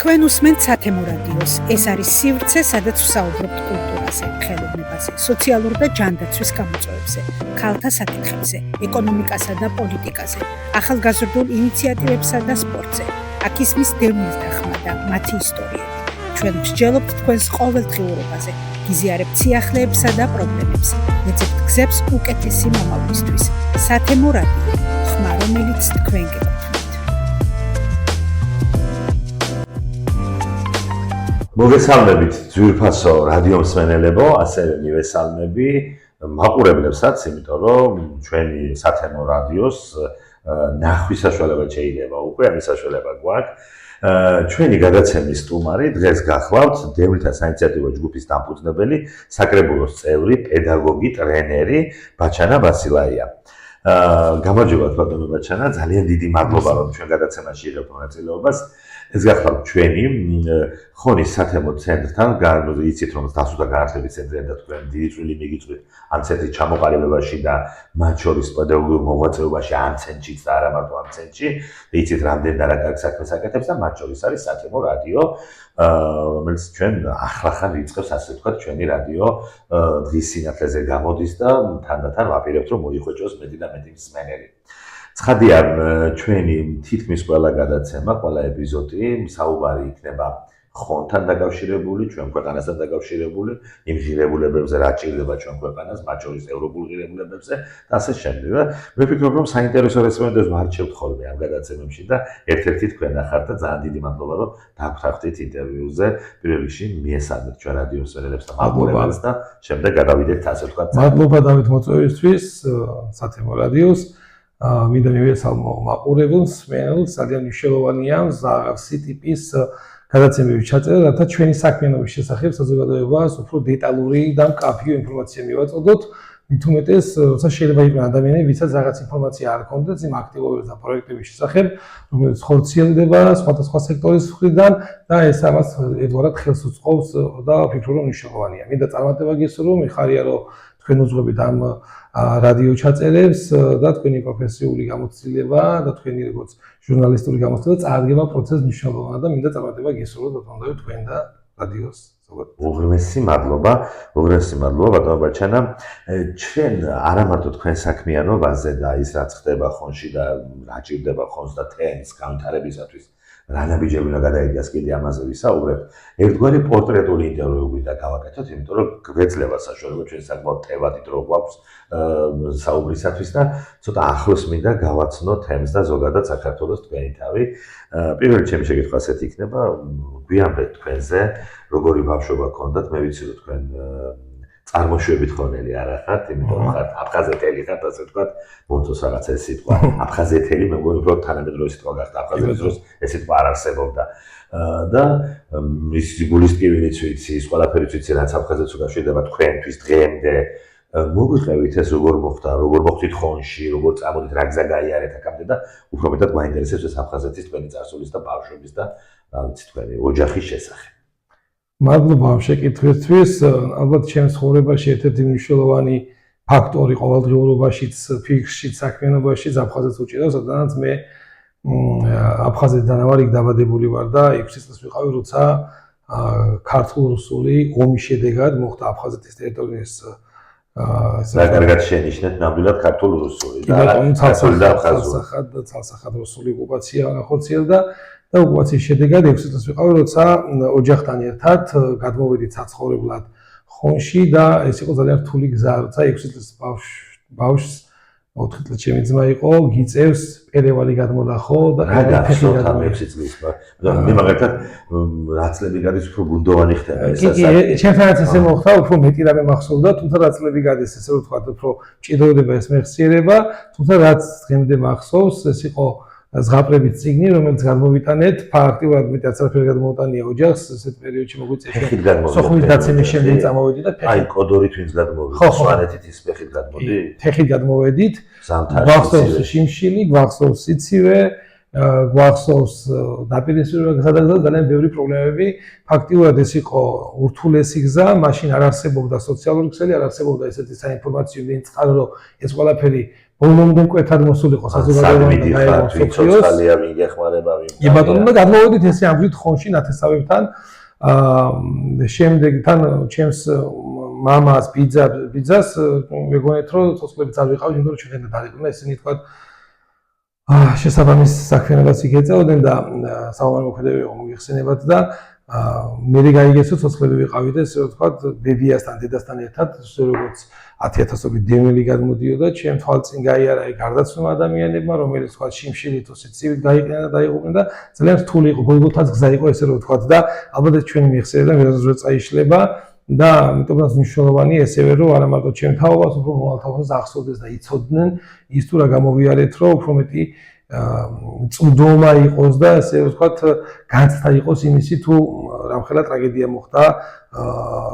თქვენ უსმენთ სათემო რადიოს. ეს არის სივრცე, სადაც ვსაუბრობთ კულტურაზე, ხელოვნებაზე, სოციალურ და ჯანდაცვის გამოწვევებზე, ქალთა საკითხებზე, ეკონომიკასა და პოლიტიკაზე, ახალგაზრდულ ინიციატივებსა და სპორტზე. აქ ისმის დევნილთა დახმა და მათი ისტორიები. ჩვენ ვსჯელობთ თქვენს ყოველდღიურობაზე, გიზიარებთ სიახლეებსა და პრობლემებს, ვეძებთ გზებს უკეთესი მომავლისთვის. სათემო რადიო, ხმა, რომელიც თქვენ გეკუთვნით. მოგესალმებით ძვირფასო რადიო მსმენელებო, ასევე მივესალმები მაყურებლებსაც, იმიტომ რომ ჩვენი სათემო რადიოს ნახვის საშუალება შეიძლება უკვე, ამის საშუალება გვაქვს. ჩვენი გადაცემის სტუმარი დღეს გახლავთ დევნილთა საინიციატივო ჯგუფის დამფუძნებელი, საკრებულოს წევრი, პედაგოგი, ტრენერი ბაჩანა ბასილაია. გამარჯობა ბატონო ბაჩანა, ძალიან დიდი მადლობა რომ ჩვენ გადაცემაში იღებთ მონაწილეობას. ეს გახლავთ ჩვენი ხონის სათემო ცენტრთან, იცით რომ დასუთა განათლების ცენტრია და თქვენ დიდი წვლილი მიგიწვით ამ ცენტრის ჩამოყალიბებაში და მათ შორის პედაგოგიურ მოღვაწეობაში ამ ცენტრშიც და არა მარტო ამ ცენტრში. იცით რამდენ და რა კარგ საქმეს აკეთებს და მათ შორის არის სათემო რადიო, რომელიც ჩვენ ახლახან იწყებს, ასე ვთქვათ, ჩვენი რადიო დღის სინათლეზე გამოდის და თანდათან ვაპირებთ რომ მოიხვეჭოს მეტი და მეტი მსმენელი. ცხადია, ჩვენი თითქმის ყველა გადაცემა, ყველა ეპიზოდი საუბარი იქნება ხონთან დაკავშირებული, ჩვენ ქვეყანასთან დაკავშირებული, იმ ღირებულებებზე, რაც ჭირდება ჩვენ ქვეყანას, მათ შორის ევროპულ ღირებულებებზე და ასე შემდეგ. მე ვფიქრობ, რომ საინტერესო რესპონდენტებს ვარჩევთ ხოლმე ამ გადაცემებში და ერთ-ერთი თქვენ ახართ და ძალიან დიდი მადლობა, რომ დაგვთანხმდით ინტერვიუზე. პირველ რიგში მიესალმეთ ჩვენ რადიო მსმენელებს და მაყურებელს და შემდეგ გადავიდეთ, ასე ვთქვათ. მადლობა დავით მოწვევისთვის სათემო რადიოს. მინდა მივესალმო მაყურებელს, მსმენელს, ძალიან მნიშვნელოვანია მზარსი ტიპის გადაცემები ჩაწერა, რათა ჩვენი საქმიანობის შესახებ საზოგადოებას უფრო დეტალური და მკაფიო ინფორმაცია მივაწოდოთ. მით უმეტეს, როცა შეიძლება იყვნენ ადამიანები, ვისაც რაღაც ინფორმაცია არ ჰქონდათ იმ აქტივობების და პროექტების შესახებ, რომელიც ხორციელდება სხვადასხვა სექტორის მხრიდან და ეს ამას ერთგვარად ხელს უწყობს და ვფიქრობ, რომ მნიშვნელოვანია. მინდა წარმატება გისურვო, მიხარია რომ თქვენ უძღვებით ამ რადიო ჩაწერებს და თქვენი პროფესიული გამოცდილება და თქვენი როგორც ჟურნალისტური გამოცდილება წარადგება პროცესს მნიშვნელოვნად და მინდა წარმატება გისურვოთ ბატონო თქვენ და რადიოს ზოგადად. უღრმესი მადლობა ბატონო ბაჩანა. ჩვენ არა მარტო თქვენ საქმიანობაზე და ის რაც ხდება ხონში და რა ჭირდება ხონს და თემის განვითარებისათვის რა ნაბიჯები უნდა გადაიდას კიდე ამაზე ვისაუბრებთ. ერთგვარი პორტრეტული ინტერვიუ და გავაკეთოთ, იმიტომ რომ გვეძლება საშუალება ჩვენ საკმაოდ ტევადი დრო გვაქვს საუბრისათვის და ცოტა ახლოს მინდა გავაცნო თემს და ზოგადად საქართველოს თქვენი თავი. პირველი ჩემი შეკითხვა ასეთი იქნება, გვიანბეთ თქვენზე, როგორი ბავშვობა გქონდათ, მე ვიცი რომ თქვენ წარმოშვებით ხონელი არ ახართ, იმიტომ რომ ხართ აფხაზეთელი ხართ, ასე ვთქვათ, მოწოს რაღაცა ეს სიტყვა. აფხაზეთელი მე მგონი რომ თანამედროვე სიტყვა გახდა, აფხაზეთის დროს ეს სიტყვა არ არსებობდა. და ის გულისტკივინიც ვიცი, ის ყველაფერიც ვიცი, რაც აფხაზეთს უკავშირდება თქვენთვის დღემდე. მოგვიყევით ეს როგორ მოხდა, როგორ მოხდით ხონში, როგორ წამოდით, რა გზა გაიარეთ აქამდე და უფრო მეტად გვაინტერესებს ეს აფხაზეთის თქვენი წარსულის და ბავშვობის და რა ვიცი თქვენი ოჯახის შესახებ. მადლობა ამ შეკითხვისთვის. ალბათ ჩემს ცხოვრებაში ერთ-ერთი მნიშვნელოვანი ფაქტორი ყოველდღიურობაშიც, ფიქრშიც, საქმიანობაშიც აფხაზეთს უჭირავს, სადაც მე აფხაზეთიდან ვარ, იქ დაბადებული ვარ და 6 წელს ვიყავი, როცა ქართულ-რუსული ომის შედეგად მოხდა აფხაზეთის ტერიტორიის რა კარგად შენიშნეთ ნამდვილად ქართულ-რუსული და ცალსახად რუსული ოკუპაცია განახორციელდა და ოკუპაციის შედეგად 6 წელს ვიყავი, როცა ოჯახთან ერთად გადმოვედით საცხოვრებლად ხონში და ეს იყო ძალიან რთული გზა, როცა 6 წელს ბავშვს 4 წელს ჩემი ძმა იყო, გიწევს პერევალი გადმოლახო და გადაგახსოვთ ამ 6 წლის. მე მაგალითად რა წლები გადის უფრო გუნდოვანი ხდება ეს ასე. ჩემთანაც ესე მოხდა, უფრო მეტი რამე მახსოვდა, თუმცა რა წლები გადის, ესე რომ ვთქვათ, უფრო ჭიდროდება ეს მეხსიერება, თუმცა რაც დღემდე მახსოვს, ეს იყო ზღაპრების წიგნი, რომელიც გადმოვიტანეთ, ფაქტიურად მეტი არაფერი გადმოვიტანია ოჯახს, ესეთ პერიოდში მოგვიწევს. სოხუმის დაცემის შემდეგ წამოვედი და აი კოდორით ვინც გადმოვიდა, სვანეთით ის ფეხით გადმოდი. ფეხით გადმოვედით. გვახსოვს შიმშილი, გვახსოვს სიცივე, გვახსოვს დაპირისპირება გზადაგზა ძალიან ბევრი პრობლემები. ფაქტიურად ეს იყო ურთულესი გზა, მაშინ არ არსებობდა სოციალური ქსელი, არ არსებობდა ესეთი საინფორმაციო მინწყარო, რომ ეს ყველაფერი ბოლომდე მკვეთრად მოსულიყო საზოგადოებამ და სოციალია ვინგეხმარება კი ბატონო და გადმოვედით ესე ამბით ხონში ნათესავებთან შემდეგ თან ჩემს მამას ბიძას მეგონეთ რომ ცოცხლებით არ ვიყავით იმიტომ რომ ჩვენ დაიყრნა ისინი თქვა შესაბამის საქმიანობას იგეწეოდნენ და საომარი მოქმედებები იყო მოიხსენებათ და მე გაიგესო ცოცხლები ვიყავით ესე რომ თქვა ბებიასთან დედასთან ერთად როგორც 10000-ობით დევნილი გადმოდიოდა ჩემ თვალწინ გაიარა გარდაცვლილ ადამიანებმა რომელიც თქვა შიმშილით უსიცივით გაიყენა და დაიღუპნენ და ძალიან რთული იყო გოლგოთას გზა იყო ესე რომ თქვა და ალბათ ჩვენი მიხსენებდა ვერასდროს წაიშლება და ამიტომაც მნიშვნელოვანი ესევე რომ არა მარტო ჩემ თაობას უფრო მოალთაობას ახსოვდეს და იცოდნენ ის თუ რა გამოვიარეთ რომ უფრო მეტი წვდომა იყოს და ესე ვთქვათ განცდა იყოს იმისი თუ რამხელა ტრაგედია მოხდა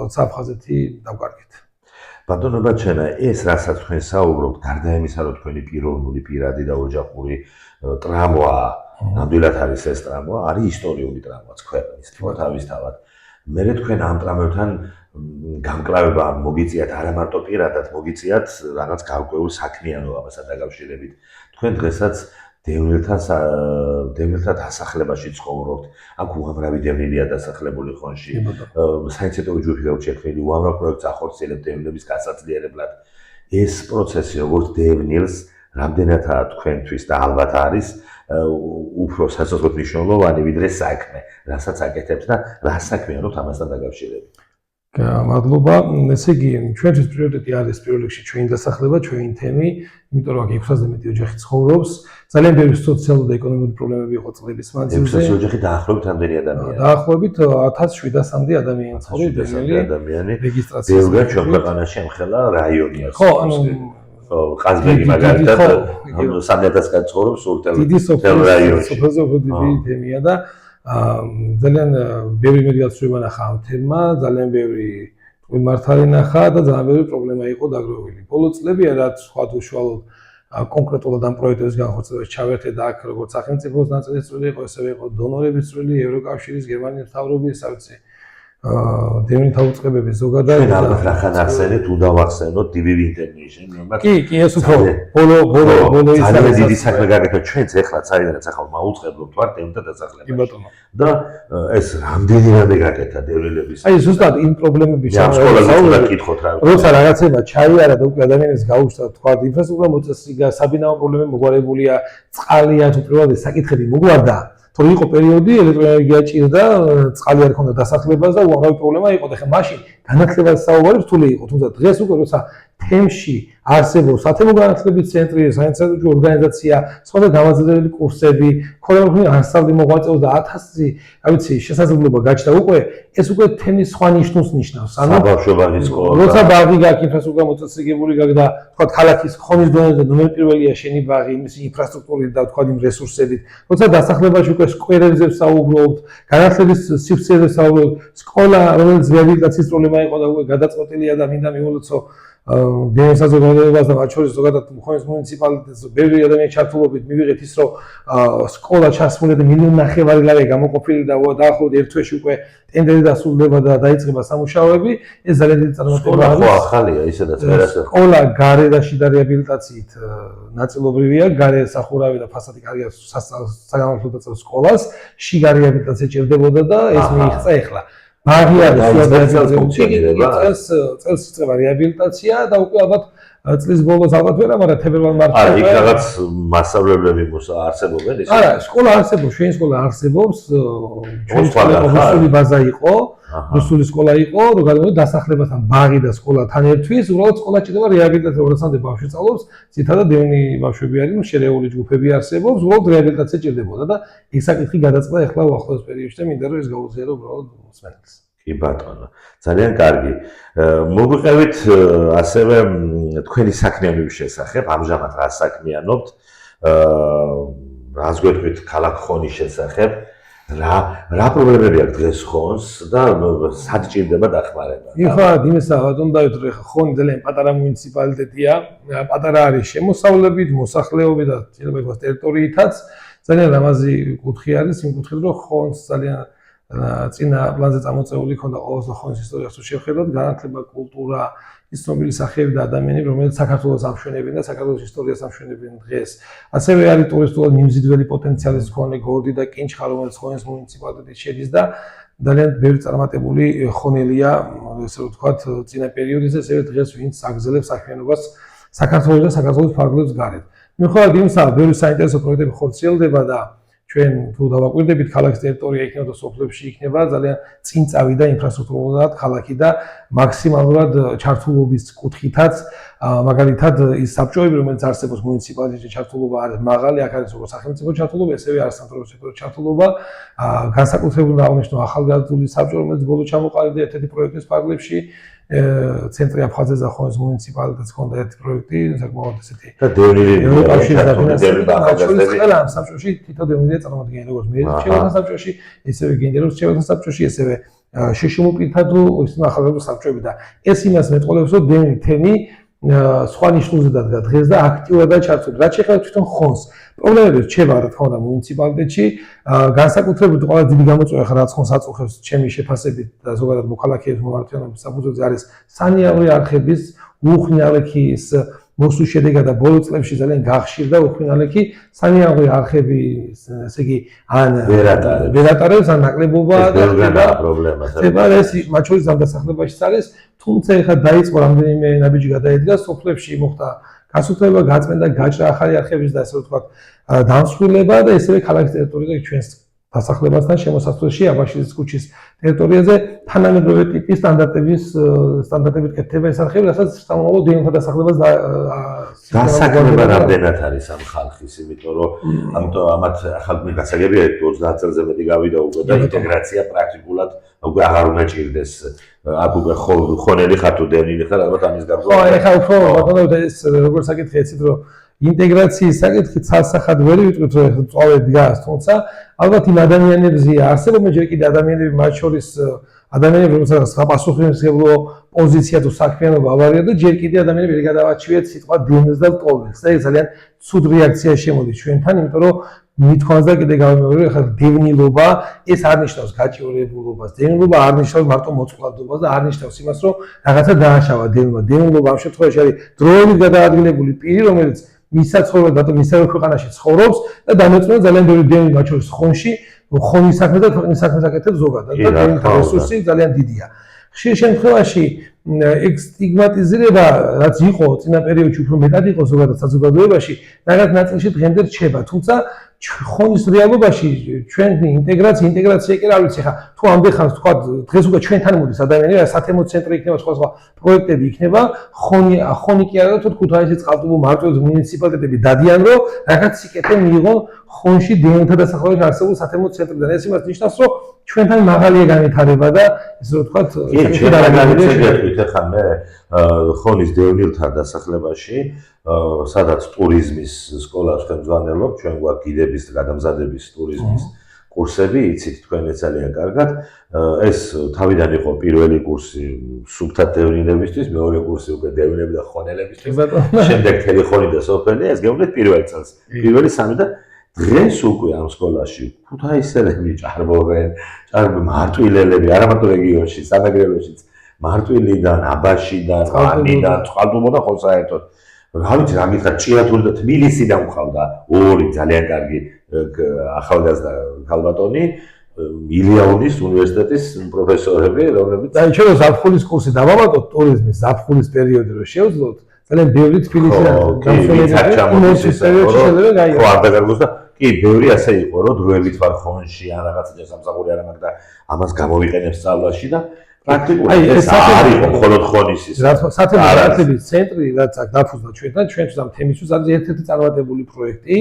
როცა აფხაზეთი დავკარგეთ. ბატონო ბაჩენა ეს რასაც თქვენ საუბრობთ გარდა იმისა რომ თქვენი პიროვნული პირადი და ოჯახური ტრამვა ნამდვილად არის ეს ტრამვა არის ისტორიული ტრამვაც ქვეყნის თავისთავად მე თქვენ ამ ტრამვებთან გამკლავება მოგიწიათ არა მარტო პირადად მოგიწიათ რაღაც გარკვეულ საქმიანობასთან დაკავშირებით თქვენ დღესაც დევნილთა დასახლებაში ცხოვრობთ აქ უამრავი დევნილია დასახლებული ხონში საინციდენტო ჯგუფი გაუჩექმნილი უამრავ პროექტს ახორციელებთ დევნილების გასაძლიერებლად ეს პროცესი როგორც დევნილს რამდენადაა თქვენთვის და ალბათ არის უფრო სასწაულად მნიშვნელოვანი ვიდრე საქმე რასაც აკეთებთ და რა საქმეა რომ ამასთან დაკავშირებით მადლობა ესე იგი ჩვენთვის პრიორიტეტი არის პირველ რიგში ჩვენი დასახლება ჩვენი თემი იმიტომ რომ აქ 600-ზე მეტი ოჯახი ცხოვრობს ძალიან ბევრი სოციალური და ეკონომიკური პრობლემები იყო წლების მანძილზე 600 ოჯახი დაახლოებით რამდენი ადამიანია დაახლოებით 1700-მდე ადამიანი ცხოვრობს ადამიანი რეგისტრაციის ბევრია ჩვენ ქვეყანაში ამხელა რაიონია ხო ანუ ყაზბეგი მაგალითად 3000-კაც ცხოვრობს სულ რაიონში დიდი თემია და ძალიან ბევრი მედიაცია ნახა ამ თემმა, ძალიან ბევრი მართალი ნახა და ძალიან ბევრი პრობლემა იყო დაგროვილი. ბოლო წლებია რაც სხვა უშუალოდ კონკრეტულად ამ პროექტების განხორციელებაში ჩავერთე და აქ როგორც სახელმწიფოს ნაწილის წვლილი იყო, ესევე იყო დონორების წვლილი, ევროკავშირის, გერმანიის მთავრობის, საერთოდ დევნილთა უწყებების ზოგადად ჩვენ ალბათ რახან ახსენეთ, უნდა ვახსენოთ DBV International, მაგრამ კი, ეს უფრო ბოლო ის ძალიან დიდი საქმე გაკეთეთ ჩვენც ეხლა საერთოდ ახლა მაუწყებლობთ ვარ დევნილთა დასახლებაში. კი ბატონო. და ეს რამდენიმე გაკეთა დევნილების. აი ზუსტად იმ პრობლემების საუბრად კითხოთ რა. როცა რაღაცება ჩაიარა და უკვე ადამიანებს გაუჩნდა თქვა ინფრასტრუქტურა მოწესრიგა, საბინაო პრობლემები მოგვარებულია, წყალია თუ პირველად საკითხები მოგვარდა თუ იყო პერიოდი ელექტროენერგია ჭირდა, წყალი არ ქონდა დასახლებას და უამრავი პრობლემა იყო და ხა მაშინ განათლებას საუბარი რთული იყო, თუმცა დღეს უკვე როცა თემში არსებობს სათემო განათლების ცენტრი, საინტერესო ორგანიზაცია, სხვა გამაძლებელი კურსები, ქორეოგრაფიული ანსამბლი მოღვაწეობს და 1000, რა ვიცი, შესაძლებლობა გაჩნდა უკვე, ეს უკვე თემის სხვა ნიშნულს ნიშნავს. ანუ საბავშვო ბაღის სკოლა. როცა ბაღი გაქვს, ინფრასტრუქტურა მოწესრიგებული გაქვს და თქვა ქალაქის ხონის დონეზე ნომერ პირველია შენი ბაღი, იმის ინფრასტრუქტურით და თქვა იმ რესურსებით. როცა დასახლებაში უკვე სკვერებზე საუბრობთ, განათლების სივრცეზე საუბრობთ, სკოლა, რომელიც რეაბილიტაციის პრობლემა იყო და უკვე გადაწყვეტილია და მინდა მიულოცო დევნილ საზოგადოებას და მათ შორის ზოგადად ხონის მუნიციპალიტეტს ბევრი ადამიანი ჩართულობით მივიღეთ ის რომ სკოლა ჩასმული და 1.5 მილიონი ლარი გამოყოფილი და დაახლოებით ერთ თვეში უკვე ტენდერი დასრულდება და დაიწყება სამუშაოები ეს ძალიან დიდი წარმატება არის. სკოლა ახალია ისედაც ვერასდროს. სკოლა გარე და შიდა რეაბილიტაციით ნაწილობრივია, გარე სახურავი და ფასადი კარგია საგანმანათლებლო დაწესებულ სკოლას, შიგა რეაბილიტაცია ჭირდებოდა და ეს მიიღწა ახლა. ბაღი არის წელს იწყება რეაბილიტაცია და უკვე ალბათ წლის ბოლოს ალბათ ვერა, მაგრამ თებერვალ-მარტში არა, იქ რაღაც მასშტაბლებლები არსებობენ ის? არა, სკოლა არსებობს, ჩვენი სკოლა არსებობს, ჩვენი სკოლა რუსული ბაზა იყო, რუსული სკოლა იყო, რომ დასახლებასთან ბაღი და სკოლა თან ერთვის, უბრალოდ სკოლა ჭირდება რეაბილიტაცია, როდესაც ბავშვი სწავლობს, ძირითადად დევნილი ბავშვები არიან, შერეული ჯგუფები არსებობს, უბრალოდ რეაბილიტაცია ჭირდებოდა და ეს საკითხი გადაწყდა ახლა უახლოეს პერიოდში და მინდა რომ ეს გაუძლიერო უბრალოდ მსმენელს. კი ბატონო, ძალიან კარგი. მოგვიყევით ასევე თქვენი საქმიანობის შესახებ, ამჟამად რა საქმიანობთ? რას გვეტყვით ქალაქ ხონის შესახებ? რა პრობლემები აქვს დღეს ხონს და სად ჭირდება დახმარება? ეხლა იმისა ბატონო დავით რომ ეხლა ხონი ძალიან პატარა მუნიციპალიტეტია, პატარა არის შემოსავლებით, მოსახლეობით და შეიძლება ითქვას ტერიტორიითაც, ძალიან ლამაზი კუთხე არის, იმ კუთხით რომ ხონს ძალიან წინა პლანზე წამოწეული ქონდა ყოველდღიურ ხონის ისტორიას თუ შევხედოთ, განათლება, კულტურა, ის ცნობილი სახეები და ადამიანები, რომლებიც საქართველოს ამშვენებენ და საქართველოს ისტორიას ამშვენებენ დღეს. ასევე არის ტურისტულად მიმზიდველი პოტენციალის მქონე გორდი და კინჩხა, რომელიც ხონის მუნიციპალიტეტში შედის და ძალიან ბევრი წარმატებული ხონელია, ესე ვთქვათ, წინა პერიოდის, ასევე დღეს ვინც აგრძელებს საქმიანობას საქართველოს და საქართველოს ფარგლებს გარეთ. მიუხედავად იმისა, ბევრი საინტერესო პროექტები ხორციელდება და ჩვენ თუ დავაკვირდებით, ქალაქის ტერიტორია იქნება და სოფლებში იქნება ძალიან წინწავი და ინფრასტრუქტურულად ქალაქი და მაქსიმალურად ჩართულობის კუთხითაც, მაგალითად ის საბჭოები, რომელიც არსებობს მუნიციპალიტეტში, ჩართულობა არის მაღალი, აქ არის როგორც სახელმწიფო ჩართულობა, ესევე არის სამთავრობო სექტორის ჩართულობა, განსაკუთრებულად აღნიშნო ახალგაზრდული საბჭო, რომელიც ბოლო ჩამოყალიბდა ერთ-ერთი პროექტის ფარგლებში, ცენტრი აფხაზეთის და ხონის მუნიციპალიტეტს ჰქონდა ერთი პროექტი, საკმაოდ ესეთი და დევნილი ევროკავშირის დაფინანსება ახალგაზრდები ყველა ამ საბჭოში თითო დევნილია წარმოადგენენ როგორც მეერჩევათა საბჭოში, ისევე გენერალურ რჩევათა საბჭოში, ესევე შშმპ-თა თუ ისინი ახალგაზრდული საბჭოები და ეს იმას მეტყოლებს, რომ დევნილი თემი სხვა ნიშნულზე დადგა დღეს და აქტიურადაა ჩართული. რაც შეეხება თვითონ ხონს, პრობლემები რჩება რა თქმა უნდა მუნიციპალიტეტში, განსაკუთრებით ყველა დიდი გამოწვევა ხარ რაც ხონს აწუხებს ჩემი შეფასებით და ზოგადად მოქალაქეების მომართვენობის საფუძველზე არის სანიაღვრე არხების უხნიალექის მოსვლის შედეგად და ბოლო წლებში ძალიან გახშირდა უხნიალექი სანიაღვრე არხები, ესე იგი ან ვერატარებს ან ნაკლებობა და პრობლემა. ეს მათ შორის ამ დასახლებაშიც არის, თუმცა ეხლა დაიწყო რამდენიმე ნაბიჯი გადაედგა სოფლებში მოხდა გასუფლება, გაწმენდა, გაჭრა ახალი არხების და ასე ვთქვათ დამსხვრილება და ესევე ქალაქის ტერიტორიაზე ჩვენს დასახლებასთან შემოსასვლელში აბაშიძის ქუჩის ტერიტორიაზე თანამედროვე ტიპის სტანდარტებით კეთდება ეს არხები, რასაც სამომავლო დევნილთა დასახლებას დასაქმება რამდენად არის ამ ხალხის, იმიტომ რომ ამათ ახალ გასაგებია 30 წელზე მეტი გავიდა უკვე და ინტეგრაცია პრაქტიკულად უკვე აღარ უნდა ჭირდეს. აქ უკვე ხონელი ხარ თუ დევნილი ხარ, ალბათ ამის გარდა. ხო, ეხლა უფრო ბატონო ეს როგორ საკითხი ეცით, რომ ინტეგრაციის საკითხი ცალსახად ვერ ვიტყვით, რომ წავე დგას, თუმცა ალბათ იმ ადამიანებზე არსებობენ ჯერ კიდე ადამიანები, მათ შორის ადამიანები, რომელსაც საპასუხისმგებლო პოზიცია თუ საქმიანობა ავარია და ჯერ კიდე ადამიანები ვერ გადავაჩვიეთ სიტყვა დევნილს და ლტოლვილს და ეს ძალიან ცუდ რეაქცია შემოდის ჩვენთან, იმიტომ რომ მithქვას და კიდე გავიმეორე, ხა დევნილობა ეს არ ნიშნავს გაჭირვებულობას, დევნილობა არ ნიშნავს მარტო მოწყვლადობას და არ ნიშნავს იმას, რომ რაღაცა დააშავა დევნილობა. დევნილობა ამ შემთხვევაში არის დროებით გადაადგილებული პირი, რომელიც მისაცხოვრებლად და მისავე ქვეყანაში ცხოვრობს და დამოწმება ძალიან ბევრი დევნილი მათ შორის ხონში, ხონის საქმე და ქვეყნის საქმეს აკეთებს ზოგადად და დევნილთა რესურსი ძალიან დიდია. ხშირ შემთხვევაში ეგ სტიგმატიზირება, რაც იყო წინა პერიოდში უფრო მეტად იყო ზოგადად საზოგადოებაში, რაღაც ნაწილში დღემდე რჩება, თუმცა ხონის რეალობაში ჩვენი ინტეგრაცია კი რა ვიცი ხა თუ ამდეხანს თქვა დღეს უკვე ჩვენთან მოდის ადამიანები სათემო ცენტრი იქნება სხვა პროექტები იქნება ხონი კი არა თუ ქუთაისის წყალტუბო მარტოს მუნიციპალიტეტები დადიან რომ რაღაც სიკეთე მიიღონ ხონში დევნილთა დასახლებაში არსებულ სათემო ცენტრიდან ეს იმას ნიშნავს რომ ჩვენთან მაღალია განვითარება და ესე რომ თქვა ხა მე ხონის დევნილთა დასახლებაში სადაც ტურიზმის სკოლას ხელმძღვანელობ, ჩვენ გვაქვს გიდების გადამზადების ტურიზმის კურსები, იცით თქვენ ძალიან კარგად. ეს თავიდან იყო პირველი კურსი სუბთა დევნილებისთვის, მეორე კურსი უკვე დევნილები და ხონელებისთვის. შემდეგ ტელეფონი და სოფელი, ეს გეუბნეთ პირველ წელს. პირველი სამი და დღეს უკვე ამ სკოლაში ქუთაისელები ჭარბობენ, მარტვილელები, არა მარტო რეგიონში, სამეგრელოშიც, მარტვილიდან, აბაშიდან, ვანიდან, წყალტუბოდან ხო საერთოდ რა ვიცი რა მითხრა ჭიათური და თბილისიდან მყავდა ორი ძალიან კარგი ახალგაზრდა ქალბატონი ილიანის უნივერსიტეტის პროფესორები რომლებიც და ჩვენ ზაფხულის კურსი დავამატოთ ტურიზმის ზაფხულის პერიოდი რომ შევძლოთ ძალიან ბევრი თბილისიდან გამოსვლები ხო არ დაგარგოს და კი ბევრი ასე იყო რომ დროებით ვარ ხონში ან რაღაცა სამსახური არ მაქვს და ამას გამოვიყენებ სწავლაში და პრაქტიკულად ეს არის მხოლოდ ხონის ის სათემო განათლების ცენტრი რაც აქ დაფუძნა ჩვენთან ჩვენთვის ამ თემისთვის არის ერთ-ერთი წარმატებული პროექტი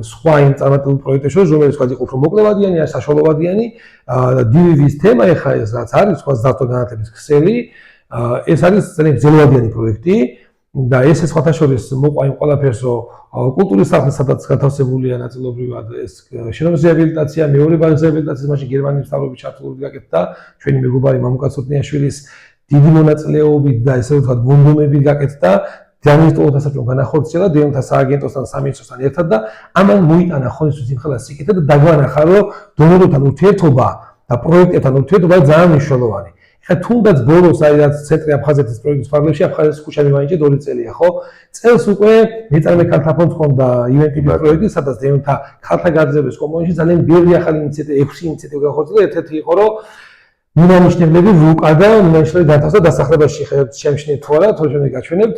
სხვა იმ წარმატებულ პროექტებს შორის რომელიც თქვა იყო უფრო მოკლევადიანი ან საშუალოვადიანი დივივის თემა ეხა ეს რაც არის სხვა ზარდო განათლების ქსელი ეს არის ძალიან ძელვადიანი პროექტი და ეს სხვათა შორის მოყვა იმ ყველაფერს რომ კულტურის სახლი სადაც გათავსებულია ნაწილობრივად ეს შენობის რეაბილიტაცია, მეორე ბაზის რეაბილიტაციის მაშინ გერმანიის მთავრობის ჩართულობით გაკეთდა ჩვენი მეგობარი მამუკა ცოტნიაშვილის დიდი მონაწილეობით და ესე ვთქვათ მონდომებით გაკეთდა დანისტოლთა საბჭომ განახორციელა დევნილთა სააგენტოსთან სამინისტროსთან ერთად და ამან მოიტანა ხონისთვის იმხელა სიკეთე და დაგვანახა რომ დონორებთან ურთიერთობა და პროექტებთან ურთიერთობა ძალიან მნიშვნელოვანი. ეხლა თუნდაც ბოლოს აი რაც ცენტრი აფხაზეთის პროექტის ფარგლებში აფხაზეთის ქუჩა მივაინჭე 2 წელია, ხო? წელს უკვე მეწარმე ქალთა ფონდს ჰქონდა ივენტების პროექტი, სადაც დევნთა ქალთა გაძლიერების კომპონენტში ძალიან ბევრი ახალი ინიციატივა, 6 ინიციატივა განხორციელდა, ერთ-ერთი იყო რომ მინანიშნებლები ვუკა და მინანიშნებლები დათავსდა დასახლებაში შემჩნევთ თუ არა, თორემ გაჩვენებთ,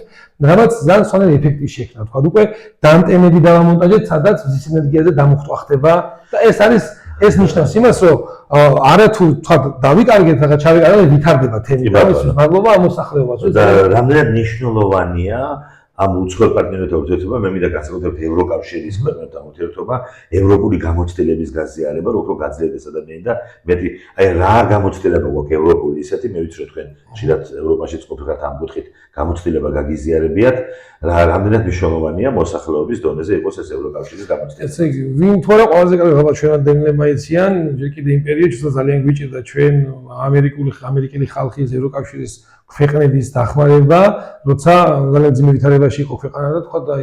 რამაც ძალიან სვანელი ეფექტი შექმნა, თქვა უკვე დამტენები დავამონტაჟეთ, სადაც მზის ენერგიაზე დამუხტვა ხდება და ეს ნიშნავს იმას, რომ არათუ თქვა დავიკარგეთ რაღაც ჩავიკარგეთ, ვითარდება თემი და ის მადლობა ამ მოსახლეობას. და რამდენად მნიშვნელოვანია ამ უცხოელ პარტნიორებთან ურთიერთობა, მე მინდა განსაკუთრებით ევროკავშირის ქვეყნებთან ურთიერთობა, ევროპული გამოცდილების გაზიარება, რომ უფრო გაძლიერდეს ადამიანი და მეტი აი რა გამოცდილება გვაქვს ევროპული ისეთი, მე ვიცი რომ თქვენ ხშირად ევროპაშიც ყოფილიყავთ ამ კუთხით გამოცდილება გაგიზიარებიათ, რამდენად მნიშვნელოვანია მოსახლეობის დონეზე იყოს ეს ევროკავშირის გამოცდილება. ესე იგი, ვინ თუ არა ყველაზე კარგი ხალხი ჩვენამდე იციან, ჯერ კიდე იმ პერიოდში ძალიან გვიჭირდა ჩვენ ამერიკელი ხალხის ევროკავშირის ქვეყნების დახმარება, როცა ძალიან ძიმე ვითარებაში იყო ქვეყანა და თქვა და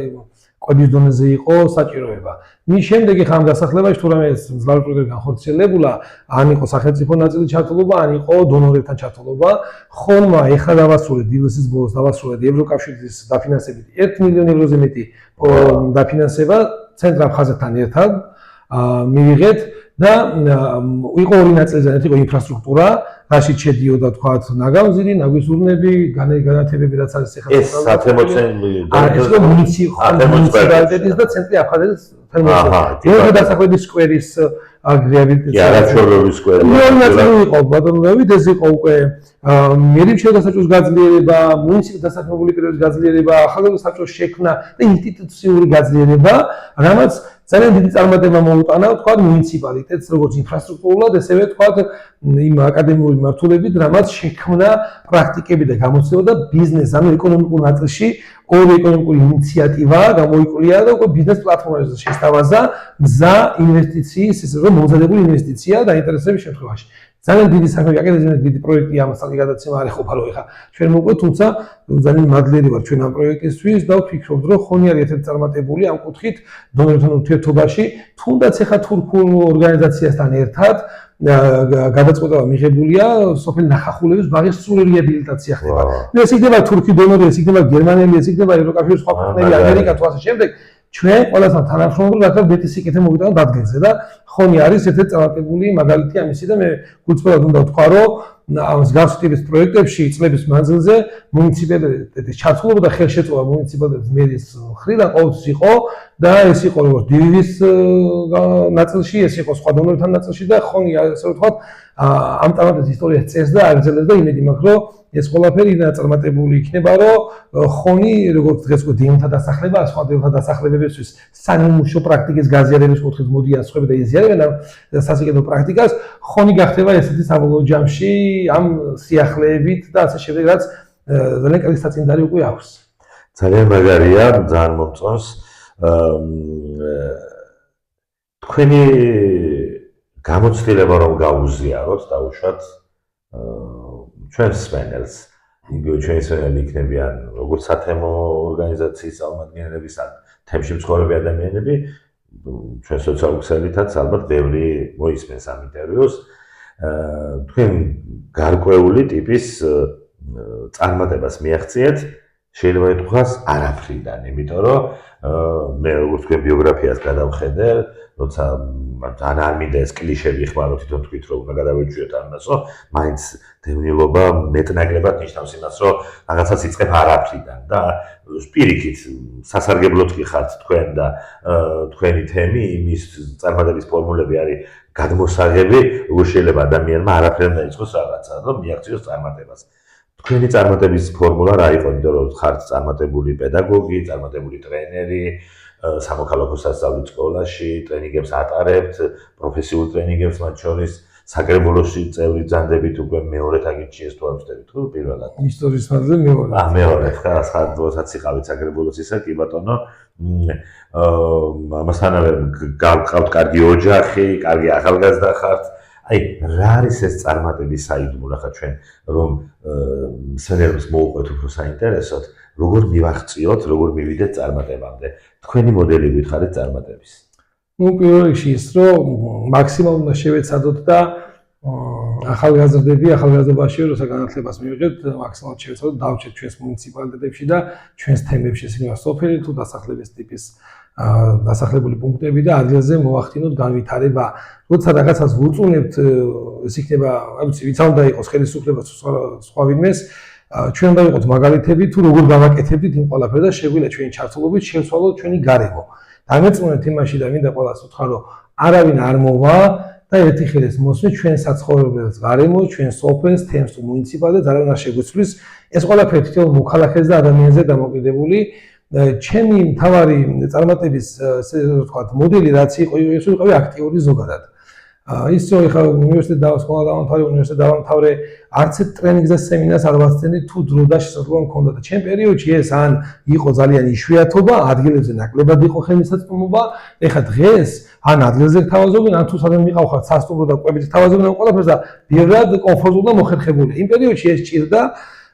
კვების დონეზე იყო საჭიროება. მის შემდეგ ხა ამ დასახლებაში თუ რამე მძლავრი პროექტი განხორციელებულა, ან იყო სახელმწიფო ნაწილი ჩართულობა, ან იყო დონორებთან ჩართულობა, ხოლმე ეხლა დავასრულეთ დილესის ბოლოს დავასრულეთ ევროკავშირის დაფინანსებით 1 მილიონ ევროზე მეტი დაფინანსება ცენტრ აფხაზეთთან ერთად მივიღეთ და იყო 2 ნაწილზე, ერთი იყო ინფრასტრუქტურა, რაშიც შედიოდა თქვათ ნაგავზირი, ნაგვისურნები, განათებები, რაც არის ეხლა ეს მუნიციპალიტეტის და ცენტრი აფხაზეთის თერმოელექტროსტატი. ერთა დასახლების სკვერის რეაბილიტაცია. არაჩვეულებრივი სკვერი. ნაწილი იყო ბატონლევით, ეს იყო უკვე მერიმშეო დასაჭუს გაძლიერება, მუნიციპალური დასაქმებული პირების გაძლიერება, ახალგაზრდა საბჭოს შექმნა და ინსტიტუციური გაძლიერება, რამაც ძალიან დიდი წარმატება მოუტანა, თქვა მუნიციპალიტეტს, როგორც ინფრასტრუქტურულად, ესევე თქვა იმ აკადემიური მმართველობით, რამაც შექმნა პრაქტიკები და გამოცდილება და ბიზნეს, ანუ ეკონომიკურ ნაწილში ორი ეკონომიკური ინიციატივა გამოიკვლია და უკვე ბიზნეს პლატფორმაზე შესთავაზა მზა ინვესტიციის, ისე რომ მომზადებული ინვესტიცია დაინტერესების შემთხვევაში. ძალიან დიდი საქმე გაკეთდა, დიდი პროექტია ამასთან გადაცემა არ ეხება რომ ეხა ჩვენ მოგვე, თუმცა ძალიან მადლიერი ვარ ჩვენ ამ პროექტისთვის და ვფიქრობ რომ ხონი არის ერთ-ერთი წარმატებული ამ კუთხით დონორებთან ურთიერთობაში, თუნდაც ეხა თურქულ ორგანიზაციასთან ერთად გადაწყვეტილება მიღებულია სოფელ ნახახულების ბაღის სრული რეაბილიტაცია ხდება. ეს იქნება თურქი დონორი, ეს იქნება გერმანელი, ეს იქნება ევროკავშირის სხვა ქვეყნები, ამერიკა თუ ასე შემდეგ. ჩვენ ყველასთან თანამშრომლობთ, რათა მეტი სიკეთე მოვიტანოთ დადგენზე და ხონი არის ერთ-ერთი წარმატებული მაგალითი ამისი და მე გულწრფელად უნდა ვთქვა, რომ ამ მსგავს ტიპის პროექტებში წლების მანძილზე მუნიციპალიტეტის ჩართულობა და ხელშეწყობა მუნიციპალიტეტის მერის მხრიდან ყოველთვის იყო და ეს იყო როგორც დივიზიის ნაწილში, ეს იყო სხვა დონორებთან ნაწილში და ხონი ასე ვთქვათ ამ წარმატების ისტორიას წერს და აგრძელებს და იმედი მაქვს, რომ ეს ყველაფერი ნაწარმატებული იქნება, რომ ხონი როგორც დღეს უკვე დევნთა დასახლება, სხვა დევნთა დასახლებებისთვის სამუშაო პრაქტიკის გაზიარების კუთხით მოდიან სხვები და იზიარებენ ამ სასიკეთო პრაქტიკას, ხონი გახდება ესეთი საბოლოო ჯამში ამ სიახლეებით და ასე შემდეგ, რაც ძალიან კარგი საწინდარი უკვე აქვს. ძალიან მაგარია, ძალიან მომწონს. თქვენი გამოცდილება რომ გაუზიაროთ, დაუშვათ ჩვენს სპენელს, იგივე ჩვენი სპენელი იქნებიან როგორც სათემო ორგანიზაციის წარმომადგენლები, თემში მცხოვრები ადამიანები, ჩვენ სოციალურ ქსელითაც ალბათ ბევრი მოისმენს ამ ინტერვიუს. თქვენ გარკვეული ტიპის წარმატებას მიაღწიეთ, შეიძლება ითქვას არაფრიდან, იმიტომ რომ მე როგორც თქვენ ბიოგრაფიას გადავხედე, როცა ძალიან არ მინდა ეს კლიშები ხმარო თვითონ თქვით რომ უნდა გადავეჭვიოთ ამასო, მაინც დევნილობა მეტნაკლებად ნიშნავს იმას, რომ რაღაცას იწყებ არაფრიდან და პირიქით სასარგებლოდ კი ხართ თქვენ და თქვენი თემი, იმის წარმატების ფორმულები არის გადმოსაღები, როგორ შეიძლება ადამიანმა არაფრიდან დაიწყოს რაღაცა, რომ მიაღწიოს წარმატებას. თქვენი წარმატების ფორმულა რა იყო, იმიტომ რომ ხართ წარმატებული პედაგოგი, წარმატებული ტრენერი, სამოქალაქო სასწავლო სკოლაში, ტრენინგებს ატარებთ, პროფესიულ ტრენინგებს მათ შორის, საკრებულოში წევრი ძანდებით უკვე მეორედ აგიჩიეს თუ არ ვწდებით, თუ პირველად. ისტორიის ფარგლზე მეორე. მეორე, ხა დროსაც იყავით საკრებულოსისა, კი ბატონო. ამასთანავე გყავთ კარგი ოჯახი, კარგი ახალგაზრდა ხართ. აი, რა არის ეს წარმატების საიდუმლო, ახლა ჩვენ რომ სენერებს მოუყვეთ უფრო საინტერესოდ, როგორ მივაღწიოთ, როგორ მივიდეთ წარმატებამდე. თქვენი მოდელი გითხარით წარმატების. პირველ რიგში ის, რომ მაქსიმალურად შევეცადოთ და ახალგაზრდები ახალგაზრდობაში როცა განათლებას მივიღებთ მაქსიმალურად შევეცადოთ დავჭერთ ჩვენს მუნიციპალიტეტებში და ჩვენს თემებში ისინი სოფელი თუ დასახლების ტიპის დასახლებული პუნქტები და ადგილზე მოახდინოთ განვითარება. როცა რაღაცას ვუწუნებთ, ეს იქნება, არ ვიცი, ვიც არ უნდა იყოს ხელისუფლება სხვა ვინმეს, ჩვენ უნდა ვიყოთ მაგალითები თუ როგორ გავაკეთებდით იმ ყველაფერს და შეგვიძლია ჩვენი ჩართულობით შევცვალოთ ჩვენი გარემო. დამეწმუნეთ იმაში და მინდა ყველას უთხრა, რომ არავინ არ მოვა და ერთი ხელის მოსმით ჩვენ საცხოვრებელს გარემოს, ჩვენ სოფელს, თემს თუ მუნიციპალიტეტს არავინ არ შეგვიცვლის. ეს ყველაფერი თითოეულ მოქალაქეს და ადამიანზე დამოკიდებული. ჩემი მთავარი წარმატების ესე ვთქვათ მოდელი რაც იყო ის იყო აქტიური ზოგადად. ის რომ ხა უნივერსიტეტი დავასრულე დავამთავრე უნივერსიტეტი დავამთავრე არც ერთ ტრენინგს და სემინარს არ ვასწენდი თუ დრო და შესაძლებლობა მქონდა და ჩემ პერიოდში ეს ან იყო ძალიან იშვიათობა, ადგილებზე ნაკლებად იყო ხელმისაწვდომობა, ეხლა დღეს ან ადგილზე გთავაზობენ, ან თუ სადმე მიყავხართ სასტუმრო და კვებით გთავაზობენ ამ ყველაფერს და ბევრად კომფორტულ და მოხერხებული. იმ პერიოდში ეს ჭირდა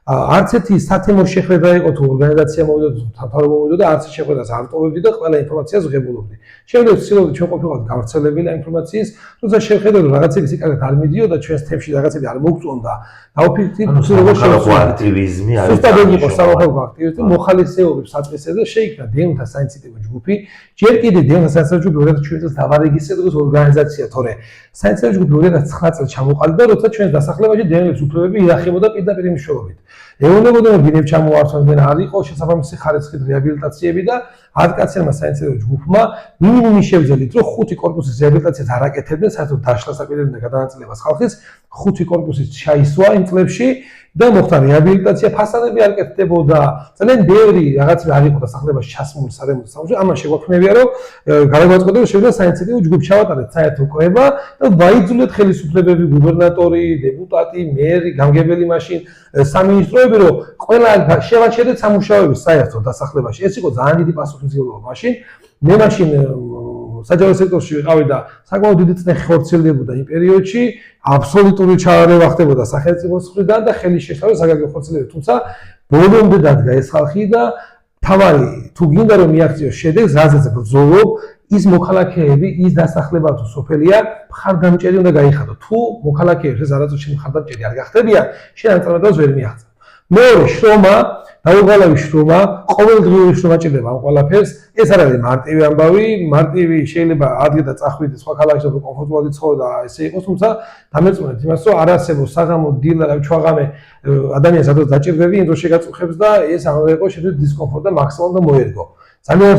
არც ერთი სათემო შეხვედრა იყო თუ ორგანიზაცია მოვიდა თუ მთავრობა მოვიდა და არც ერთ შეხვედრას არ ტოვებდი და ყველა ინფორმაციას ვღებულობდი. შეიძლება ვცდილობდი ჩვენ ყოფილიყავთ გავრცელებელი ინფორმაციის, თუმცა შევხედოთ რომ რაღაცები სიკარგად არ მიდიოდა ჩვენს თემში რაღაცები არ მოგწონდა. დავფიქრდით როგორ შევხვდით აქტივიზმი არის. ზუსტად იყო სამოხალხო აქტივიზმი, მოხალისეობის საწესზე და შეიქმნა დევნთა საინიციატივო ჯგუფი. ჯერ კიდევ დევნთა საინიციატივო ჯგუფი 2007 წელს დავარეგისტრირდა როგორც ორგანიზაცია, თორე საინიციატივო ჯგუფი 2009 წელს ჩამოყალიბდა, როცა ჩვენს დასახლებაში დევნების უფლებები იახებოდა პირდაპირ მნიშვნელობით. ეუბნებოდნენ რომ ბინებს ჩამოართვენ არ იყო შესაბამისი ხარისხით რეაბილიტაციები და 10 კაციანმა საინიციატივო ჯგუფმა მინიმუმი შევძელით რომ 5 კორპუსის რეაბილიტაციას არ აკეთებდნენ, საერთოდ დაშლას აპირებდნენ გადანაწილებას ხალხის, 5 კორპუსის ჩაისვა იმ წლებში და მოხდა რეაბილიტაცია, ფასადები არ კეთდებოდა. ძალიან ბევრი რაღაცები არ იყო დასახლებაში ჩასმული სარემონტო სამუშაო. ამან შეგვაქმნებია რომ გადაგვაწყვეტა რომ შევიდა საინიციატივო ჯგუფი ჩავატარეთ საერთო კრება და ვაიძულეთ ხელისუფლებები, გუბერნატორი, დეპუტატი, მერი, გამგებელი მაშინ სამინისტროები რომ ყველა შევაჩერეთ სამუშაოები საერთო დასახლებაში. ეს იყო ძალიან დიდი პასუხისმგებლობა მაშინ. მე მაშინ საჯარო სექტორში ვიყავი და საკმაოდ დიდი წნეხი ხორციელდებოდა იმ პერიოდში, აბსოლუტური ჩარევა ხდებოდა სახელმწიფოს მხრიდან და ხელის შეშლება საგანგებო ხორციელდება, თუმცა ბოლომდე დადგა ეს ხალხი და თავარი თუ გინდა რომ მიაღწიოს შედეგს, რაზეც ბრძოლობ, ის მოქალაქეები, ის დასახლება თუ სოფელია, მხარდამჭერი უნდა გაიხადო. თუ მოქალაქეებს ეს არასდროს შენ მხარდამჭერი არ გახდებიან, შენ ამ წარმატებას ვერ მიაღწევ. მეორე შრომა, დაუღალავი შრომა, ყოველდღიური შრომა ჭირდება ამ ყველაფერს. ეს არ არის მარტივი ამბავი, მარტივი შეიძლება ადგილ და წახვიდე სხვა ქალაქში და კომფორტულად იცხოვრო და ესე იყოს, თუმცა დამეწმუნეთ იმას, რომ არ არსებობს საღამო დილა და ჩვაღამე ადამიანს სადაც დაჭირდები, იმ დროს შეგაწუხებს და ეს არ უნდა იყოს შეგვიძლია დისკომფორტ და მაქსიმალურად მოერგო. ძალიან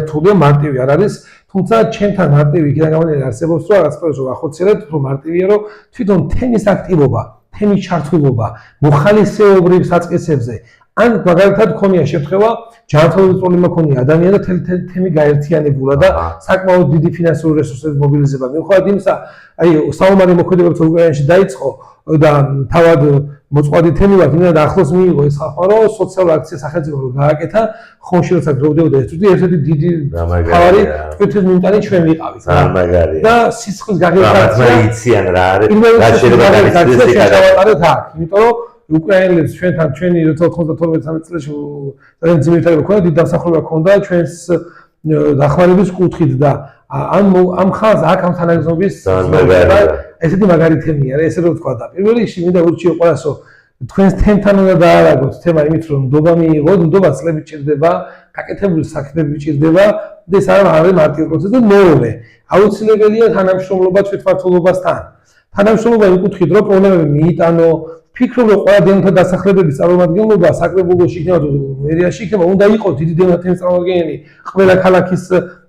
რთულია, მარტივი არ არის, თუმცა ჩემთან მარტივი იქიდან გამომდინარე არსებობს, რომ რაღაც პროცესს ვახორციელებთ, რომ მარტივია, რომ თვითონ თემის აქტივობა, თემის ჩართულობა, მოხალისეობრივ საწყისებზე ან მაგალითად ქონია შემთხვევა, ჯანმრთელობის პრობლემა ქონია ადამიანი და თემი გაერთიანებულა და საკმაოდ დიდი ფინანსური რესურსების მობილიზება. მიუხედავად იმისა, აი საომარი მოქმედებაც უკრაინაში დაიწყო და თავად მოწყვლადი თემი ვართ, იმენა ახლოს მიიღო ეს ხალხმა, რომ სოციალური აქცია სახელმწიფო გააკეთა, ხონში როცა გროვდებოდა ეს თვით ერთ-ერთი დიდი თავარი თვითონ მიმტანი ჩვენ ვიყავით. და სისხლის გაგერთაცია იციან რა არის, რა შეიძლება განიცდდეს ეს გადავატარეთ აქ, იმიტომ რომ უკრაინელებს ჩვენთან ჩვენი 92-93 წელს ძალიან ძირითადად ქონდა დიდი დასახლება ქონდა ჩვენს დახმარების კუთხით და ამ ხალხს აქ ამ თანაგზნობის ესეთი მაგარი თემია რა ესე რომ ვთქვა და პირველ რიგში მინდა ურჩიო ყველას რომ თქვენს თემთან უნდა დაარაგოთ თემა იმით რომ ნდობა მიიღოთ, ნდობა წლები ჭირდება, გაკეთებული საქმეები ჭირდება და ეს არ არის მარტივი პროცესი და მეორე აუცილებელია თანამშრომლობა თვითმმართველობასთან. თანამშრომლობა იმ კუთხით რომ პრობლემები მიიტანო, ფიქრობ რომ ყველა დევნთა დასახლებების წარმომადგენლობა საკრებულოში იქნება თუ მერიაში იქნება, უნდა იყოს დიდი დევნთა თემის წარმომადგენელი ყველა ქალაქის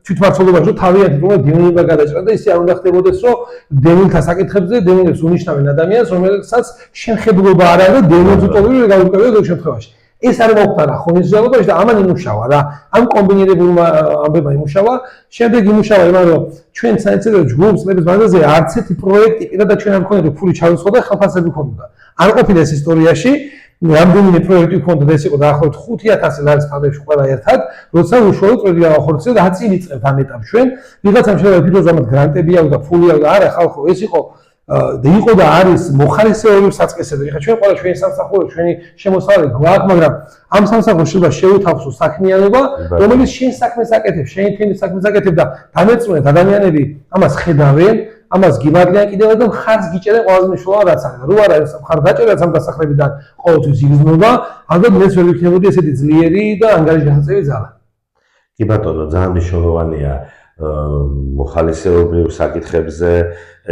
თვითმმართველობაში, რომ თავიანთი პრობლემა დევნებმა გადაჭრა და ისე არ უნდა ხდებოდეს, რომ დევნთა საკითხებზე დევნებს უნიშნავენ ადამიანს, რომელსაც შეხებულობა არ არის და დევნებს უტოლები გაუკეთებენ ზოგ შემთხვევაში. ეს არ მოხდა რა ხონისძიებაში და ამან იმუშავა რა. ამ კომბინირებულმა ამბებმა იმუშავა, შემდეგ იმუშავა იმან რომ ჩვენ საინტერესო ჯგუფს წლების მანძილზე არც ერთი პროექტი პირადად ჩვენ არ მქონდა ფული ჩავისხო და ხელფასები ქონდა. არ ყოფილა ეს ისტორიაში, რამდენიმე პროექტი ქონდა და ეს იყო დაახლოებით 5000 ლარის ფარგლებში ყველა ერთად, როცა უშუალოდ პროექტი გავახორციელებთ და 10 წელი წელს ამ ეტაპში ჩვენ ვიღაცამ შეიძლება ითქვას რომ გრანტები აქვს და ფული აქვს და არა ხალხო ეს იყო და არის მოხალისეობის საწყისები. ეხლა ჩვენ ყველა ჩვენი სამსახური, ჩვენი შემოსავალი გვაქვს, მაგრამ ამ სამსახურს შეიძლება შევთავაზო საქმიანობა, რომელიც შენ საქმეს აკეთებს, შენი თემის საქმეს აკეთებს და დამეწუნეთ ადამიანები ამას ხედავენ, ამას გიმართლიან კიდევ და მხარს გიჭერენ ყველაზე მნიშვნელოვან რაც არის. რო არა ეს მხარ დაჭერაც ამ დასახლებიდან ყოველთვის იგრძნობა, ალბათ მეც ვერ ვიქნებოდი ესეთი ძლიერი და ანგარიშგასაწევი ძალა. კი ბატონო, ძალიან მნიშვნელოვანია მოხალისეობრივ საკითხებზე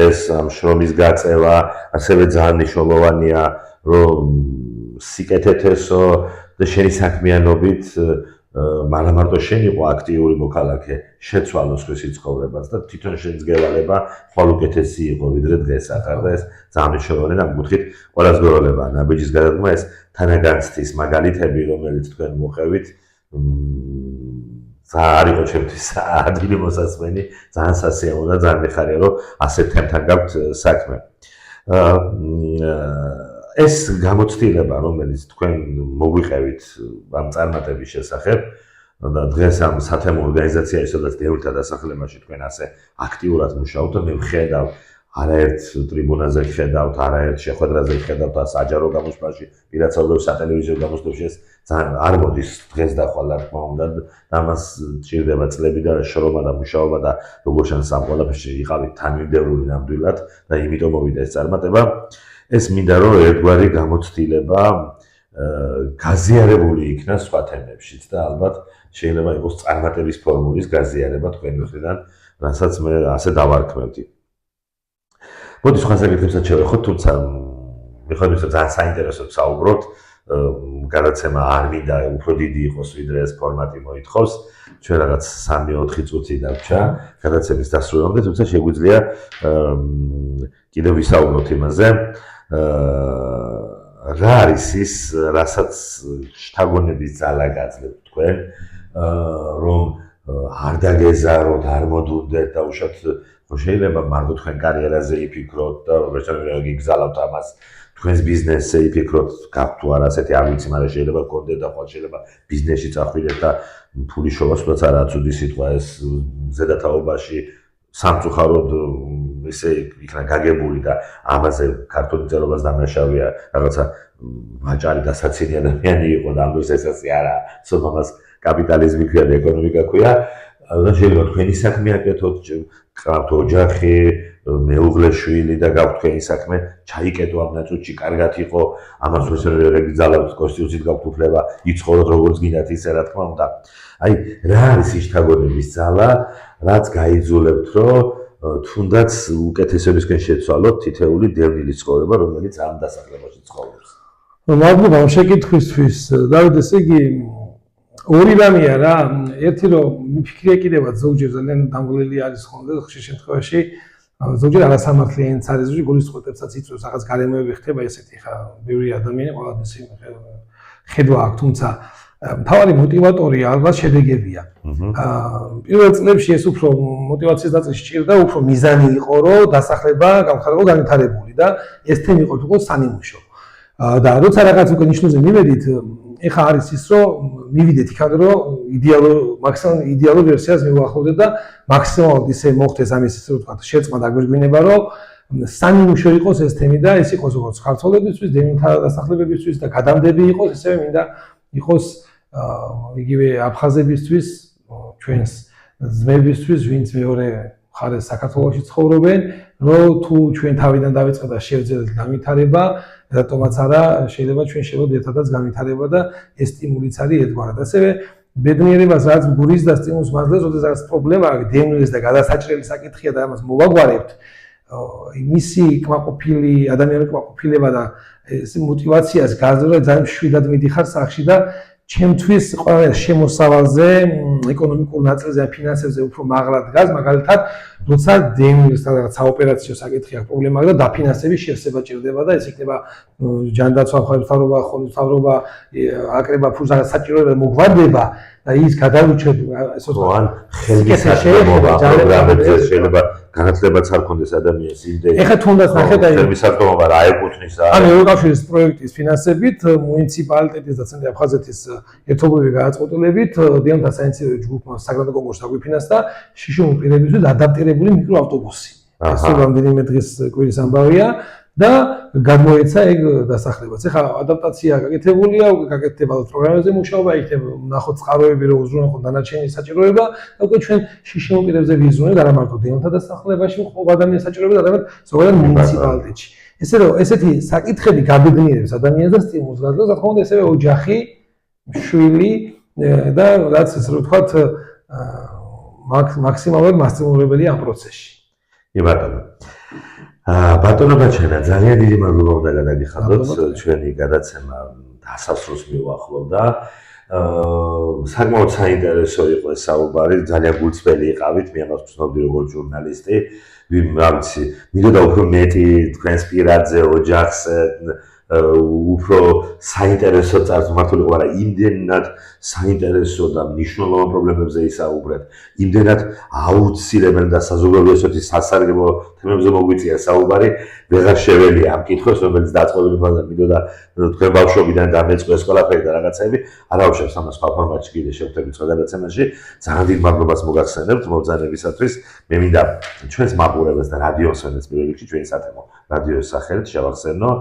ეს შრომის გაწევა, ასევე ძალიან მნიშვნელოვანია რომ სიკეთეთ ესო და შენი საქმიანობით მარა მარტო შენ იყო აქტიური მოქალაქე შეცვალოს ხის ცხოვრებას და თვითონ შენ ძგევალება ხვალ უკეთესი იყო ვიდრე დღეს ახლა და ეს ძალიან მნიშვნელოვანია ამ კუთხით ყველას გოროლებაა ნაბიჯის გადადგმა ეს თანაგანცდის მაგალითები რომელიც თქვენ მოხევით ძალიან იყო ჩემთვის ადვილი მოსასმენი ძალიან სასიამოვნო და ძალიან მიხარია რომ ასეთ თემთან გაქვთ საქმე ეს გამოცდილება რომელიც თქვენ მოგვიყევით ამ წარმატების შესახებ და დღეს ამ სათემო ორგანიზაციაში სადაც დევრთა დასახლებაში თქვენ ასე აქტიურად მუშაობთ და მე ვხედავ არაერთ ტრიბუნაზე ვხედავთ არაერთ შეხვედრაზე ვხედავთ საჯარო გამოსვლაში პირადსაუბრებ სატელევიზიო გამოსვლებში ეს ძალიან არ მოდის დღეს და ხვალ რა თქმა უნდა და ამას ჭირდება წლები და შრომა და მუშაობა და როგორ შანს ამ ყველაფერში იყავით თანმიმდევრული ნამდვილად და იმიტომ მოვიდა ეს წარმატება ეს მინდა რომ ერთგვარი გამოცდილება გაზიარებული იქნა სხვა თემებშიც და ალბათ შეიძლება იყოს წარმატების ფორმულის გაზიარება თქვენი მხრიდან, რასაც მე ასე დავარქმევდი. მოდი სხვა საკითხებსაც შევეხოთ, თუმცა მიხარით ძალიან საინტერესოდ საუბრობთ, გადაცემა არ მინდა უფრო დიდი იყოს, ვიდრე ეს ფორმატი მოითხოვს. ჩვენ რაღაც 3-4 წუთი დარჩა გადაცემის დასრულამდე, თუმცა შეგვიძლია კიდევ ვისაუბროთ იმაზე. რა არის ის, რასაც შთაგონების ძალა გაძლევთ თქვენ, რომ არ დაგეზაროთ, არ მოდუნდეთ და უშოთ შეიძლება მარტო თქვენ კარიერაზე იფიქროთ და როგორც გიგზავნოთ ამას თქვენს ბიზნესზე იფიქროთ, გაქვთ თუ არა ასეთი არ ვიცი, მაგრამ შეიძლება გქონდეთ და ხვალ შეიძლება ბიზნესში წახვიდეთ და ფული შოვასვლაც არაა ცუდი სიტყვა ეს ზედათაობაში სამწუხაროდ ესე იქნა გაგებული და ამაზე ქართული წერობას დამნაშავეა რაღაცა ვაჭარი და საცინი ადამიანი იყო და ამ დროს ესაცი არა სოფამას კაპიტალიზმი ქვია და ეკონომიკა ქვია და შეიძლება თქვენი საქმე აკეთოთ გყავთ ოჯახი მეუღლე შვილი და გაქვთ თქვენი საქმე ჩაიკეტო ამ ნაწილში კარგად იყო ამას რეგიზალავთ კონსტიტუციით გაქვთ უფლება იცხოვროთ როგორც გინდათ ისე რა თქმა უნდა აი რა არის შთაგონების ძალა რაც გაიძულებთ რომ თუნდაც უკეთესებისკენ შეცვალოთ თითეული დევნილი ცხოვრება რომელიც ამ დასახლებაში ცხოვრობს. მადლობა ამ შეკითხვისთვის. დავით ესე იგი ორი რამეა რა, ერთი რომ მიფიქრია კიდევაც ზოგჯერ ძალიან დამღლელი არის ხოლმე ხშირ შემთხვევაში ზოგჯერ არასამართლიანიც არის ზოგჯერ გულისწყობებსაც იწვევს რაღაც გარემოები ხდება ესეთი ხა ბევრი ადამიანი ყველაფერს ხედვა აქვს თუმცა მთავარი мотиваტორია ალბათ შედეგებია. პირველ წლებში ეს უფრო мотиваციის დაწესში ჭირდა, უფრო მიზანი იყო, რომ დასახლება გამხდარიყო განვითარებული და ეს თემი იყო სანიმუშო. და როცა რაღაც უკვე ნიშნულზე მივედით, ეხა არის ის, რომ მივიდეთ იქამდე, რომ მაქსიმალურ იდეალურ ვერსიას მივუახლოვდეთ და მაქსიმალურად ისე მოხდეს ამის ისე ვთქვათ, შეწმა და გვერგვინება, რომ სანიმუშო იყოს ეს თემი და ეს იყოს როგორც ქართველებისთვის, დევნილთა დასახლებებისთვის და გადამდები იყოს, ისევე მინდა იყოს იგივე აფხაზებისთვის, ჩვენს ძმებისთვის, ვინც მეორე მხარეს საქართველოში ცხოვრობენ, რომ თუ ჩვენ თავიდან დავიწყეთ და შევძლებთ განვითარება, რატომაც არა შეიძლება ჩვენ შევძლოთ ერთადაც განვითარება და ეს სტიმულიც არის ერთგვარად. ასევე ბედნიერებას რაც გურის და სტიმულს მაძლევს, როდესაც პრობლემა აქვს დევნილის და გადასაჭრელი საკითხია და ამას მოვაგვარებთ, მისი კმაყოფილი ადამიანური კმაყოფილება და ეს мотиваციას გაზრდა ძალიან მშვიდად მიდიხარ სახში და ჩემთვის ყველა შემოსავალზე ეკონომიკურ ნაწილზე და ფინანსებზე უფრო მაღლა დგას მაგალითად როცა დევნილს რაღაც საოპერაციო საკითხი აქვს პრობლემა აქვს და დაფინანსების შევსება ჭირდება და ეს იქნება ჯანდაცვა მთავრობა ხოლმე აკრება ფულს რაღაც საჭიროება მოგვარდება და ის გადაურჩეთ ესე ვთქვათ ან ხელმისაწვდომობა პროგრამებზე შეიძლება განათლებაც არ ქონდეს ადამიანს იმდენი ეხლა თუნდაც ნახეთ აი ხელმისაწვდომობა რა ეკუთვნის და ან ევროკავშირის პროექტის ფინანსებით მუნიციპალიტეტის და ცენტრალური აფხაზეთის ერთობლივი გადაწყვეტილებით დევნილთა საინიციატივო ჯგუფმა საგრაფო კონკურსს აგვიფინანსდა შიშუმ პირებისთვის ადაპტირებული მიკროავტობუსი. ეს რამდენიმე დღის კვირის ამბავია და გამოეცა ეგ დასახლებაც. ეხლა ადაპტაცია გაკეთებულია, გაკეთდება პროგრამაზე მუშაობა, იქნება ნახოთ წყაროები, რომ უზრუნველყო დანარჩენი საჭიროება და უკვე ჩვენ შიშიმ პირებზე ვიზრუნებთ არა მარტო დეონთა დასახლებაში მყოფ ადამიანის საჭიროება, არამედ ზოგადად მუნიციპალიტეტში. ესე რომ ესეთი საკითხები გაბედნიერებს ადამიანს და სტიმულს გაძლევს, რა თქმა უნდა, ესევე ოჯახი, შვილი და რაც ესე რომ ვთქვათ მაქსიმალურად მასწავლებელია ამ პროცესში. კი ბატონო. ბატონო ბაჩენა, ძალიან დიდი მადლობა უნდა გადაგიხადოთ, ჩვენი გადაცემა დასასრულს მივახლოვდა. საკმაოდ საინტერესო იყო ეს საუბარი, ძალიან გულწრფელი იყავით, მე ამას ვცნობდი როგორც ჟურნალისტი. ვიცი, მინდოდა უფრო მეტი თქვენს პირადზე, ოჯახს უფრო საინტერესო წარს მართული ყო, მაგრამ იმდენად საინტერესო და მნიშვნელოვან პრობლემებზე ისაუბრეთ, იმდენად აუცილებელ და საზოგადოებრივი სასარგებლო თემებზე მოგვიწია საუბარი, ვეღარ შეველია ამ კითხვას, რომელიც დაწყებული მქონდა, მინდოდა თქვენ ბავშვობიდან დამეწყეს ყველაფერი და რაღაცები, არავშევს ამას სხვა ფორმატში კიდე შევხვდებით სხვა გადაცემაში. ძალიან დიდ მადლობას მოგახსენებთ მობრძანებისათვის. მე მინდა ჩვენს მაყურებელს და რადიო მსმენელს პირველ რიგში ჩვენი სათემო რადიოს სახელით შევახსენო.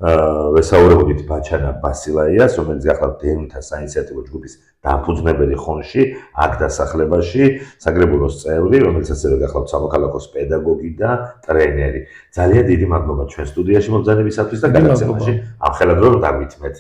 ვესაუბრებოდით ბაჩანა ბასილაიას, რომელიც გახლავთ დევნთა საინიციატივო ჯგუფის დამფუძნებელი ხონში, აქ დასახლებაში, საგრებულოს წევრი, რომელიც ასევე გახლავთ სამოქალაქოს პედაგოგი და ტრენერი. ძალიან დიდი მადლობა ჩვენ სტუდიაში მობრძანებისათვის და გადაცემაში ამხელად რომ დაგვითმეთ.